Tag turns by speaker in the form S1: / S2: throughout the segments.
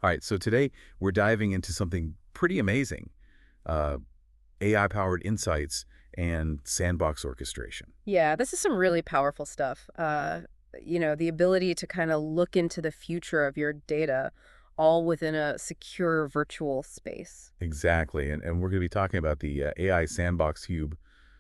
S1: All right, so today we're diving into something pretty amazing, uh, AI-powered insights and sandbox orchestration.
S2: Yeah, this is some really powerful stuff. The ability to kind of look into the future of your data all within a secure virtual space.
S1: Exactly, and we're going to be talking about the AI SandboxHub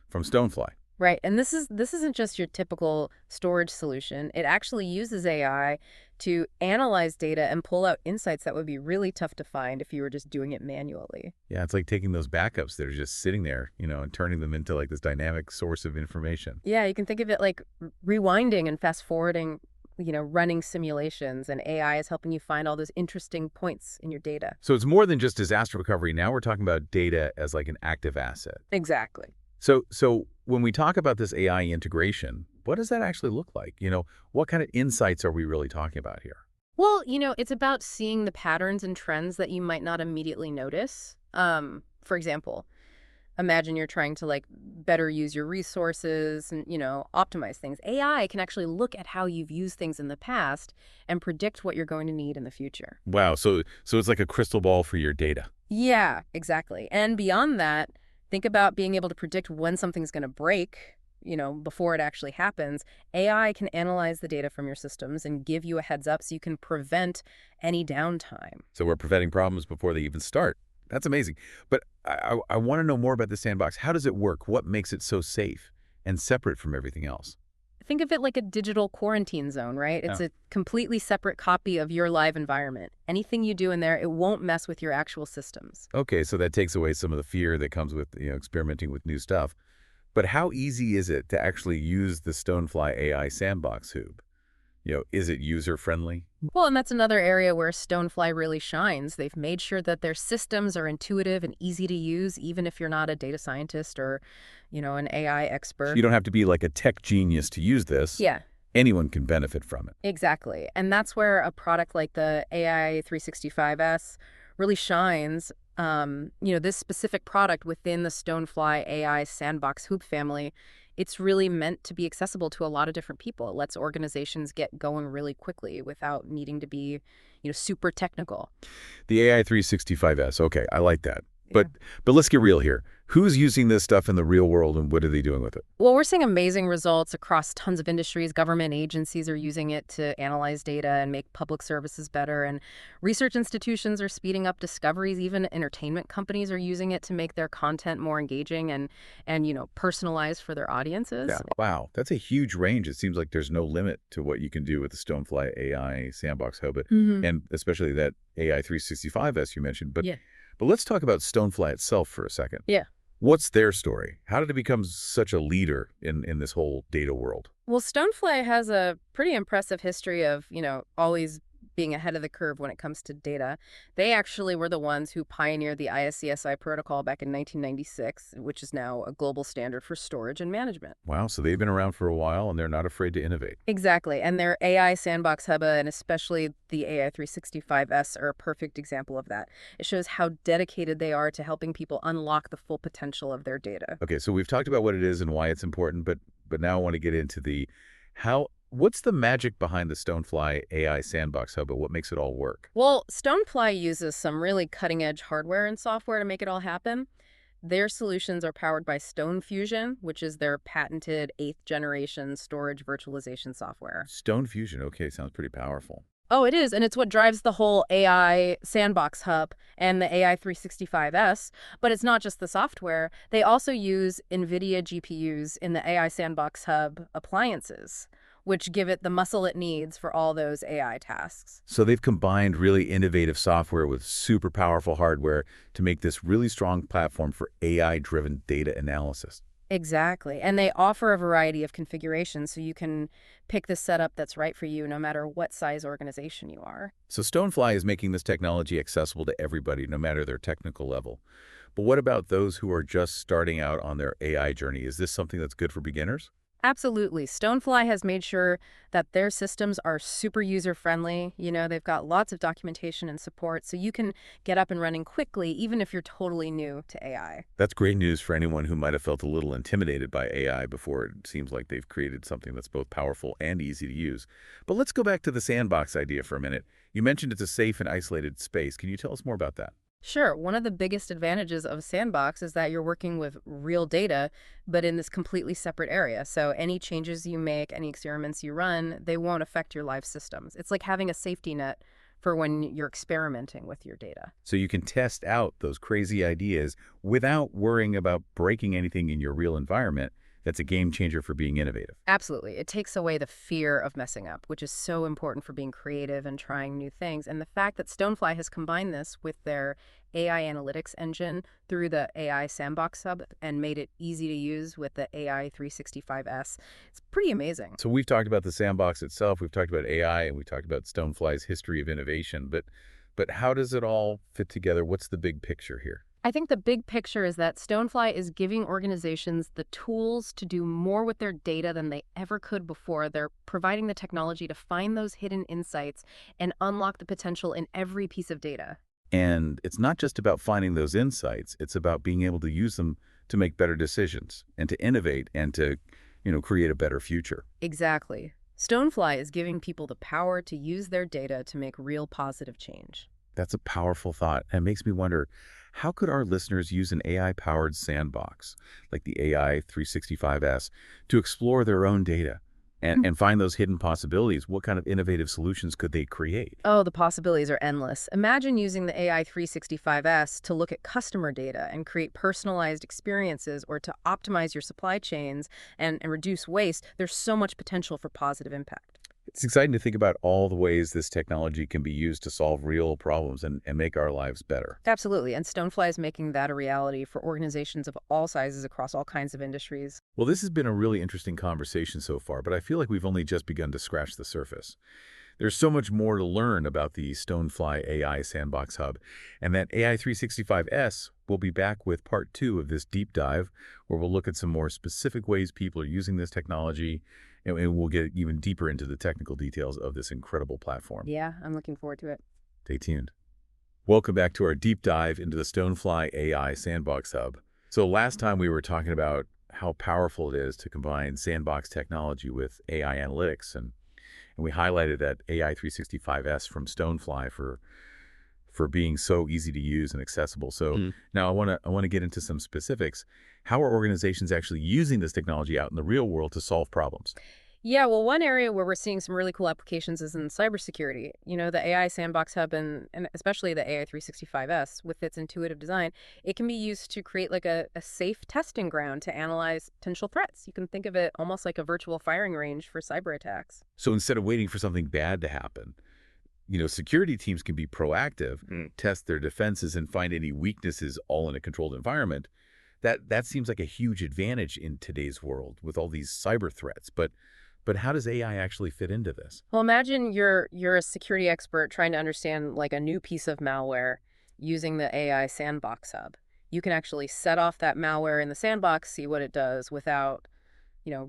S1: from StoneFly.
S2: Right. And this isn't just your typical storage solution. It actually uses AI to analyze data and pull out insights that would be really tough to find if you were just doing it manually.
S1: Yeah, it's like taking those backups that are just sitting there, and turning them into like this dynamic source of information.
S2: Yeah, you can think of it like rewinding and fast forwarding, running simulations, and AI is helping you find all those interesting points in your data.
S1: So it's more than just disaster recovery. Now we're talking about data as like an active asset.
S2: Exactly.
S1: So when we talk about this AI integration, what does that actually look like? What kind of insights are we really talking about here?
S2: Well, it's about seeing the patterns and trends that you might not immediately notice. For example, imagine you're trying to better use your resources and, optimize things. AI can actually look at how you've used things in the past and predict what you're going to need in the future.
S1: Wow, so it's like a crystal ball for your data.
S2: Yeah, exactly. And beyond that, think about being able to predict when something's going to break, before it actually happens. AI can analyze the data from your systems and give you a heads up so you can prevent any downtime.
S1: So we're preventing problems before they even start. That's amazing. But I want to know more about the sandbox. How does it work? What makes it so safe and separate from everything else?
S2: Think of it like a digital quarantine zone, right? It's
S1: Oh.
S2: a completely separate copy of your live environment. Anything you do in there, it won't mess with your actual systems.
S1: Okay, so that takes away some of the fear that comes with experimenting with new stuff. But how easy is it to actually use the StoneFly AI Sandbox Hub? Is it user-friendly?
S2: Well, and that's another area where StoneFly really shines. They've made sure that their systems are intuitive and easy to use, even if you're not a data scientist or, an AI
S1: So
S2: expert.
S1: you don't have to be like a tech genius to use this.
S2: Yeah,
S1: Anyone can benefit from it.
S2: exactly. And that's where a product like the AI 365S really shines. This specific product within the StoneFly AI Sandbox Hoop family, it's really meant to be accessible to a lot of different people. It lets organizations get going really quickly without needing to be, super technical.
S1: The AI 365S, okay, I like that.
S2: Yeah.
S1: But let's get real here. Who's using this stuff in the real world and what are they doing with it?
S2: Well, we're seeing amazing results across tons of industries. Government agencies are using it to analyze data and make public services better. And research institutions are speeding up discoveries. Even entertainment companies are using it to make their content more engaging and personalized for their audiences.
S1: Yeah. Wow, that's a huge range. It seems like there's no limit to what you can do with the StoneFly AI Sandbox Hub,
S2: Hmm.
S1: and especially that AI 365S you mentioned. But
S2: Yeah.
S1: but let's talk about StoneFly itself for a second.
S2: Yeah.
S1: What's their story? How did it become such a leader in this whole data world?
S2: Well, StoneFly has a pretty impressive history of, always being ahead of the curve when it comes to data. They actually were the ones who pioneered the ISCSI protocol back in 1996, which is now a global standard for storage and management.
S1: Wow, so they've been around for a while and they're not afraid to innovate.
S2: Exactly. And their AI Sandbox Hub and especially the AI 365S are a perfect example of that. It shows how dedicated they are to helping people unlock the full potential of their data.
S1: Okay, so we've talked about what it is and why it's important, but now I want to get into the how. What's the magic behind the StoneFly AI Sandbox Hub and what makes it all work?
S2: Well, StoneFly uses some really cutting-edge hardware and software to make it all happen. Their solutions are powered by Stone Fusion, which is their patented 8th-generation storage virtualization software.
S1: Stone Fusion, okay, sounds pretty powerful.
S2: Oh, it is, and it's what drives the whole AI Sandbox Hub and the AI 365S. But it's not just the software. They also use NVIDIA GPUs in the AI Sandbox Hub appliances, which give it the muscle it needs for all those AI tasks.
S1: So they've combined really innovative software with super powerful hardware to make this really strong platform for AI-driven data analysis.
S2: Exactly. And they offer a variety of configurations so you can pick the setup that's right for you no matter what size organization you are.
S1: So StoneFly is making this technology accessible to everybody, no matter their technical level. But what about those who are just starting out on their AI journey? Is this something that's good for beginners?
S2: Absolutely. StoneFly has made sure that their systems are super user-friendly. They've got lots of documentation and support, so you can get up and running quickly, even if you're totally new to AI.
S1: That's great news for anyone who might have felt a little intimidated by AI before. It seems like they've created something that's both powerful and easy to use. But let's go back to the sandbox idea for a minute. You mentioned it's a safe and isolated space. Can you tell us more about that?
S2: Sure, one of the biggest advantages of a sandbox is that you're working with real data, but in this completely separate area. So any changes you make, any experiments you run, they won't affect your live systems. It's like having a safety net for when you're experimenting with your data.
S1: So you can test out those crazy ideas without worrying about breaking anything in your real environment. That's a game changer for being innovative.
S2: Absolutely. It takes away the fear of messing up, which is so important for being creative and trying new things. And the fact that StoneFly has combined this with their AI analytics engine through the AI SandboxHub and made it easy to use with the AI 365S, it's pretty amazing.
S1: So we've talked about the sandbox itself, we've talked about AI, and we talked about StoneFly's history of innovation. But how does it all fit together? What's the big picture here?
S2: I think the big picture is that StoneFly is giving organizations the tools to do more with their data than they ever could before. They're providing the technology to find those hidden insights and unlock the potential in every piece of data.
S1: And it's not just about finding those insights, it's about being able to use them to make better decisions and to innovate and to, create a better future.
S2: Exactly. StoneFly is giving people the power to use their data to make real positive change.
S1: That's a powerful thought and makes me wonder, how could our listeners use an AI-powered sandbox, like the AI 365S, to explore their own data and find those hidden possibilities? What kind of innovative solutions could they create?
S2: Oh, the possibilities are endless. Imagine using the AI 365S to look at customer data and create personalized experiences or to optimize your supply chains and reduce waste. There's so much potential for positive impact.
S1: It's exciting to think about all the ways this technology can be used to solve real problems and make our lives better.
S2: Absolutely. And StoneFly is making that a reality for organizations of all sizes across all kinds of industries.
S1: Well, this has been a really interesting conversation so far, but I feel like we've only just begun to scratch the surface. There's so much more to learn about the StoneFly AI SandboxHub, and that AI 365S will be back with part 2 of this deep dive, where we'll look at some more specific ways people are using this technology, and we'll get even deeper into the technical details of this incredible platform.
S2: Yeah, I'm looking forward to it.
S1: Stay tuned. Welcome back to our deep dive into the StoneFly AI SandboxHub. So last time we were talking about how powerful it is to combine sandbox technology with AI analytics, and we highlighted that AI 365S from StoneFly for being so easy to use and accessible. So now I want to get into some specifics. How are organizations actually using this technology out in the real world to solve problems?
S2: Yeah, well, one area where we're seeing some really cool applications is in cybersecurity. The AI Sandbox Hub and especially the AI 365S with its intuitive design, it can be used to create like a safe testing ground to analyze potential threats. You can think of it almost like a virtual firing range for cyber attacks.
S1: So instead of waiting for something bad to happen, security teams can be proactive, test their defenses, and find any weaknesses all in a controlled environment. That seems like a huge advantage in today's world with all these cyber threats. But how does AI actually fit into this?
S2: Well, imagine you're a security expert trying to understand like a new piece of malware using the AI Sandbox Hub. You can actually set off that malware in the sandbox, see what it does without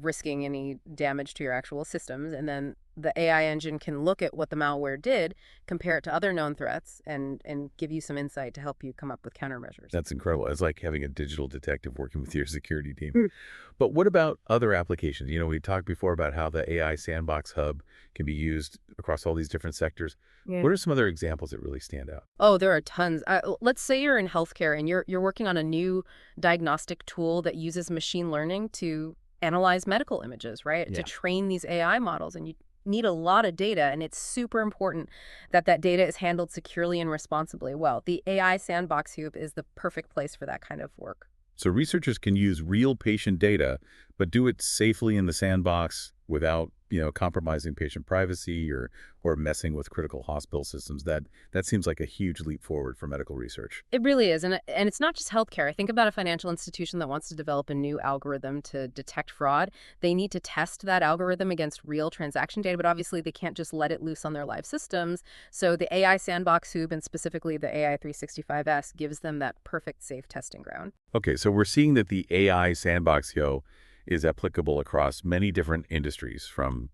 S2: risking any damage to your actual systems. And then the AI engine can look at what the malware did, compare it to other known threats, and give you some insight to help you come up with countermeasures.
S1: That's incredible. It's like having a digital detective working with your security team. But what about other applications? We talked before about how the AI Sandbox Hub can be used across all these different sectors.
S2: Yeah.
S1: What are some other examples that really stand out?
S2: Oh, there are tons. Let's say you're in healthcare and you're working on a new diagnostic tool that uses machine learning to analyze medical images, right? To train these AI models, and you need a lot of data, and it's super important that that data is handled securely and responsibly well. The AI Sandbox Hub is the perfect place for that kind of work.
S1: So researchers can use real patient data, but do it safely in the sandbox without, compromising patient privacy or messing with critical hospital systems. That seems like a huge leap forward for medical research.
S2: It really is. And it's not just healthcare. I think about a financial institution that wants to develop a new algorithm to detect fraud. They need to test that algorithm against real transaction data, but obviously they can't just let it loose on their live systems. So the AI Sandbox Hub, and specifically the AI 365S, gives them that perfect safe testing ground.
S1: Okay, so we're seeing that the AI Sandbox is applicable across many different industries, from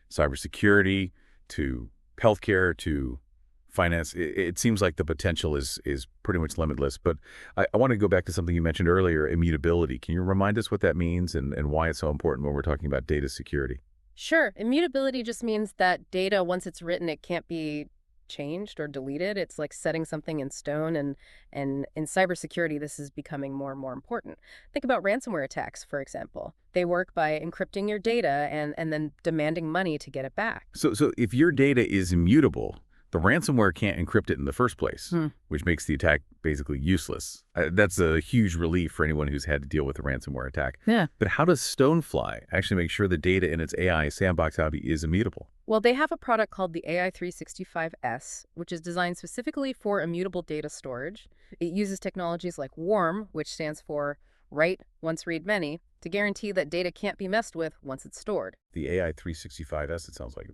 S1: cybersecurity to healthcare to finance. It seems like the potential is pretty much limitless. But I want to go back to something you mentioned earlier, immutability. Can you remind us what that means and why it's so important when we're talking about data security?
S2: Sure. Immutability just means that data, once it's written, it can't be changed or deleted. It's like setting something in stone, and in cybersecurity, this is becoming more and more important. Think about ransomware attacks, for example. They work by encrypting your data and then demanding money to get it back.
S1: So if your data is immutable, the ransomware can't encrypt it in the first place,
S2: Hmm.
S1: which makes the attack basically useless. That's a huge relief for anyone who's had to deal with a ransomware attack.
S2: Yeah.
S1: But how does StoneFly actually make sure the data in its AI sandbox hobby is immutable?
S2: Well, they have a product called the AI 365S, which is designed specifically for immutable data storage. It uses technologies like WARM, which stands for Write Once Read Many, to guarantee that data can't be messed with once it's stored.
S1: The AI 365S, it sounds like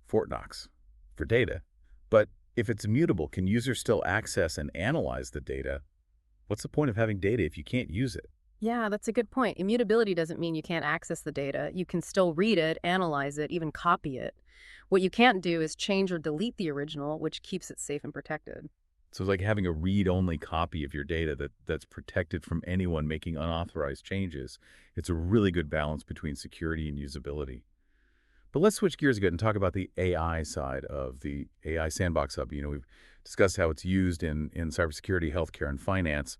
S1: Fort Knox for data. But if it's immutable, can users still access and analyze the data? What's the point of having data if you can't use it?
S2: Yeah, that's a good point. Immutability doesn't mean you can't access the data. You can still read it, analyze it, even copy it. What you can't do is change or delete the original, which keeps it safe and protected.
S1: So it's like having a read-only copy of your data that's protected from anyone making unauthorized changes. It's a really good balance between security and usability. But let's switch gears again and talk about the AI side of the AI Sandbox Hub. We've discussed how it's used in cybersecurity, healthcare, and finance.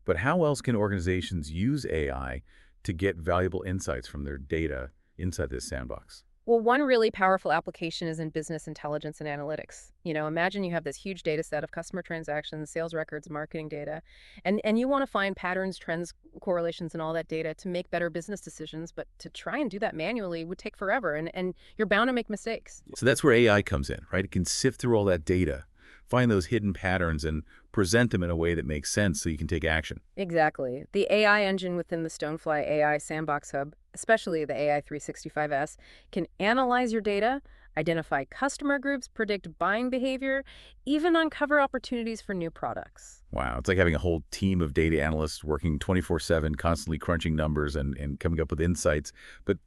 S1: But how else can organizations use AI to get valuable insights from their data inside this sandbox?
S2: Well, one really powerful application is in business intelligence and analytics. Imagine you have this huge data set of customer transactions, sales records, marketing data, and you want to find patterns, trends, correlations, and all that data to make better business decisions. But to try and do that manually would take forever, and you're bound to make mistakes.
S1: So that's where AI comes in, right? It can sift through all that data, find those hidden patterns, and present them in a way that makes sense so you can take action.
S2: Exactly. The AI engine within the StoneFly AI SandboxHub, especially the AI 365S, can analyze your data, identify customer groups, predict buying behavior, even uncover opportunities for new products.
S1: Wow, it's like having a whole team of data analysts working 24/7, constantly crunching numbers and coming up with insights. But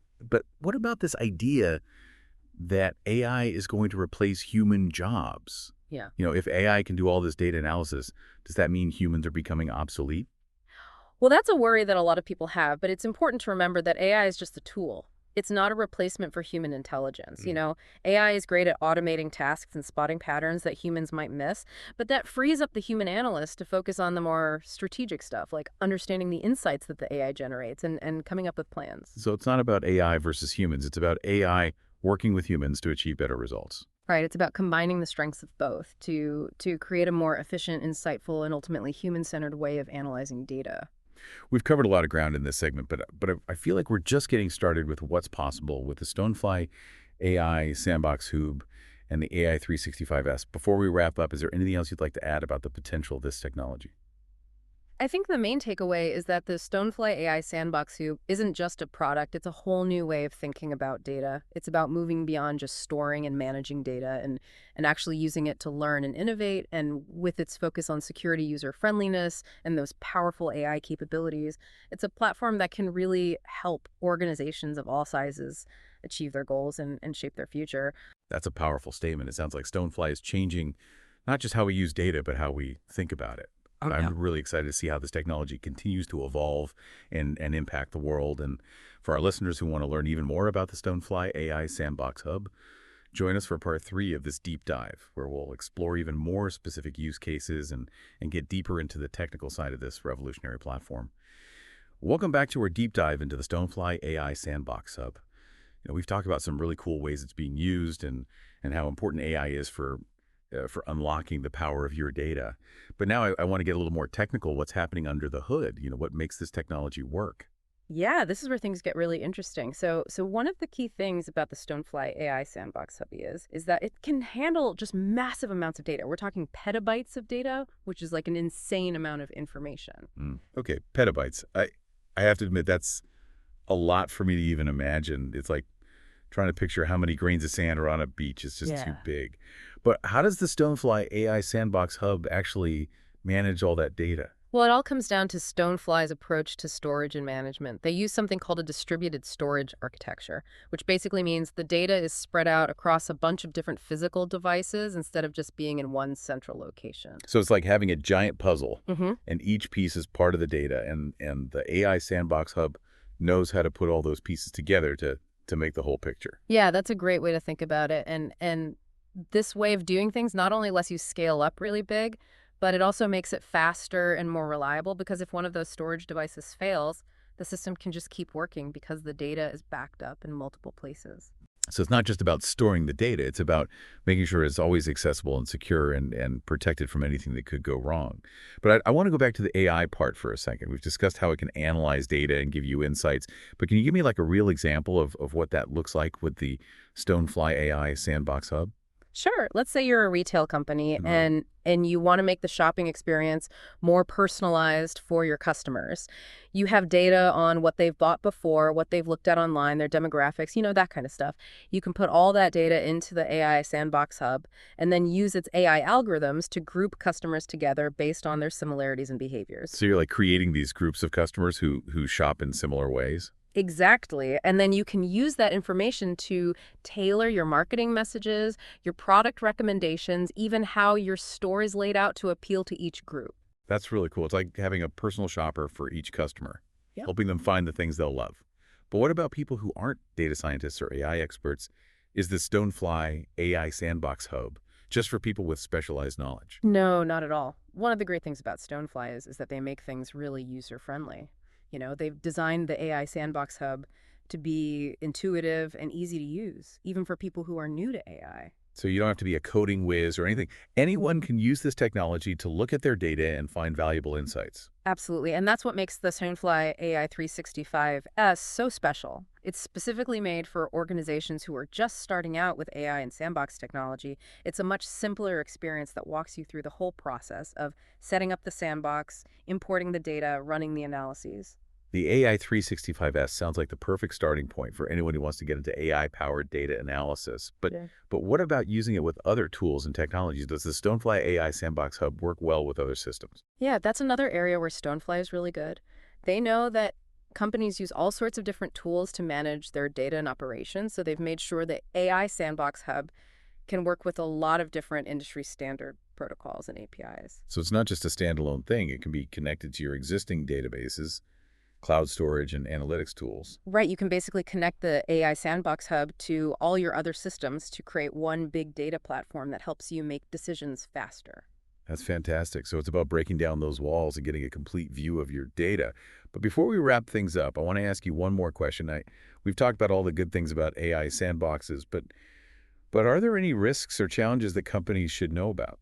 S1: what about this idea that AI is going to replace human jobs?
S2: Yeah.
S1: If AI can do all this data analysis, does that mean humans are becoming obsolete?
S2: Well, that's a worry that a lot of people have, but it's important to remember that AI is just a tool. It's not a replacement for human intelligence. AI is great at automating tasks and spotting patterns that humans might miss, but that frees up the human analyst to focus on the more strategic stuff, like understanding the insights that the AI generates and coming up with plans.
S1: So it's not about AI versus humans. It's about AI working with humans to achieve better results.
S2: Right, it's about combining the strengths of both to create a more efficient, insightful, and ultimately human-centered way of analyzing data.
S1: We've covered a lot of ground in this segment, but I feel like we're just getting started with what's possible with the StoneFly AI Sandbox Hub and the AI 365S. Before we wrap up, is there anything else you'd like to add about the potential of this technology?
S2: I think the main takeaway is that the StoneFly AI Sandbox Hub isn't just a product, it's a whole new way of thinking about data. It's about moving beyond just storing and managing data and actually using it to learn and innovate. And with its focus on security, user friendliness, and those powerful AI capabilities, it's a platform that can really help organizations of all sizes achieve their goals and shape their future.
S1: That's a powerful statement. It sounds like StoneFly is changing not just how we use data, but how we think about it.
S2: Oh, yeah.
S1: I'm really excited to see how this technology continues to evolve and impact the world. And for our listeners who want to learn even more about the StoneFly AI Sandbox Hub, join us for part 3 of this deep dive, where we'll explore even more specific use cases and get deeper into the technical side of this revolutionary platform. Welcome back to our deep dive into the StoneFly AI Sandbox Hub. We've talked about some really cool ways it's being used and how important AI is for unlocking the power of your data. But now I want to get a little more technical. What's happening under the hood? What makes this technology work?
S2: Yeah, this is where things get really interesting. So one of the key things about the StoneFly AI Sandbox Hub is that it can handle just massive amounts of data. We're talking petabytes of data, which is like an insane amount of information.
S1: Okay, petabytes. I have to admit, that's a lot for me to even imagine. It's like trying to picture how many grains of sand are on a beach. It's just too
S2: Yeah.
S1: big. But how does the StoneFly AI Sandbox Hub actually manage all that data?
S2: Well, it all comes down to StoneFly's approach to storage and management. They use something called a distributed storage architecture, which basically means the data is spread out across a bunch of different physical devices instead of just being in one central location.
S1: So it's like having a giant puzzle,
S2: Hmm.
S1: and each piece is part of the data, and the AI Sandbox Hub knows how to put all those pieces together to make the whole picture.
S2: Yeah, that's a great way to think about it. And this way of doing things not only lets you scale up really big, but it also makes it faster and more reliable because if one of those storage devices fails, the system can just keep working because the data is backed up in multiple places.
S1: So it's not just about storing the data, it's about making sure it's always accessible and secure and protected from anything that could go wrong. But I want to go back to the AI part for a second. We've discussed how it can analyze data and give you insights, but can you give me like a real example of what that looks like with the StoneFly AI Sandbox Hub?
S2: Sure. Let's say you're a retail company
S1: Uh-huh.
S2: and you want to make the shopping experience more personalized for your customers. You have data on what they've bought before, what they've looked at online, their demographics, that kind of stuff. You can put all that data into the AI Sandbox Hub and then use its AI algorithms to group customers together based on their similarities and behaviors.
S1: So you're like creating these groups of customers who shop in similar ways?
S2: Exactly. And then you can use that information to tailor your marketing messages, your product recommendations, even how your store is laid out to appeal to each group.
S1: That's really cool. It's like having a personal shopper for each customer,
S2: Yep.
S1: helping them find the things they'll love. But what about people who aren't data scientists or AI experts? Is the StoneFly AI Sandbox Hub just for people with specialized knowledge?
S2: No, not at all. One of the great things about Stonefly is that they make things really user-friendly. They've designed the AI Sandbox Hub to be intuitive and easy to use, even for people who are new to AI.
S1: So you don't have to be a coding whiz or anything. Anyone can use this technology to look at their data and find valuable insights.
S2: Absolutely. And that's what makes the Stonefly AI 365S so special. It's specifically made for organizations who are just starting out with AI and sandbox technology. It's a much simpler experience that walks you through the whole process of setting up the sandbox, importing the data, running the analyses.
S1: The AI 365S sounds like the perfect starting point for anyone who wants to get into AI-powered data analysis.
S2: Yeah.
S1: But what about using it with other tools and technologies? Does the StoneFly AI Sandbox Hub work well with other systems?
S2: Yeah, that's another area where Stonefly is really good. They know that companies use all sorts of different tools to manage their data and operations, so they've made sure that AI Sandbox Hub can work with a lot of different industry standard protocols and APIs.
S1: So it's not just a standalone thing. It can be connected to your existing databases, cloud storage, and analytics tools.
S2: Right, you can basically connect the AI Sandbox Hub to all your other systems to create one big data platform that helps you make decisions faster.
S1: That's fantastic. So it's about breaking down those walls and getting a complete view of your data. But before we wrap things up, I want to ask you one more question. We've talked about all the good things about AI sandboxes, but are there any risks or challenges that companies should know about?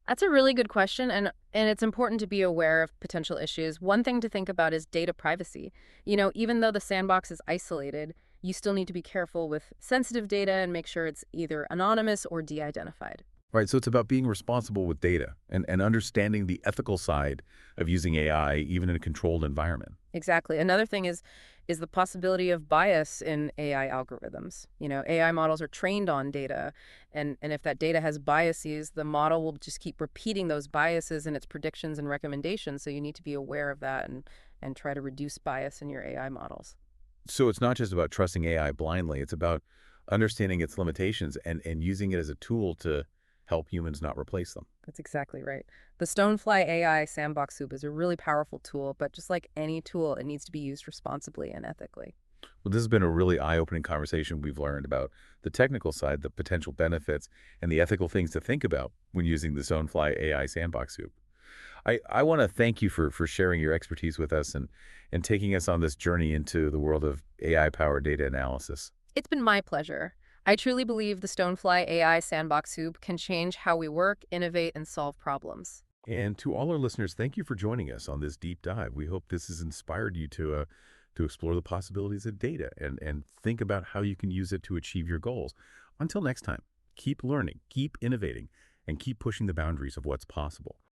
S2: That's a really good question, and it's important to be aware of potential issues. One thing to think about is data privacy. Even though the sandbox is isolated, you still need to be careful with sensitive data and make sure it's either anonymous or de-identified.
S1: Right, so it's about being responsible with data and understanding the ethical side of using AI, even in a controlled environment.
S2: Exactly. Another thing is the possibility of bias in AI algorithms. AI models are trained on data, and if that data has biases, the model will just keep repeating those biases in its predictions and recommendations. So you need to be aware of that and try to reduce bias in your AI models.
S1: So it's not just about trusting AI blindly, it's about understanding its limitations and using it as a tool to help humans, not replace them.
S2: That's exactly right. The Stonefly AI Sandbox Soup is a really powerful tool, but just like any tool, it needs to be used responsibly and ethically.
S1: Well, this has been a really eye-opening conversation. We've learned about the technical side, the potential benefits, and the ethical things to think about when using the StoneFly AI Sandbox Soup. I want to thank you for sharing your expertise with us and taking us on this journey into the world of AI-powered data analysis.
S2: It's been my pleasure. I truly believe the Stonefly AI Sandbox Soup can change how we work, innovate, and solve problems.
S1: And to all our listeners, thank you for joining us on this deep dive. We hope this has inspired you to explore the possibilities of data and think about how you can use it to achieve your goals. Until next time, keep learning, keep innovating, and keep pushing the boundaries of what's possible.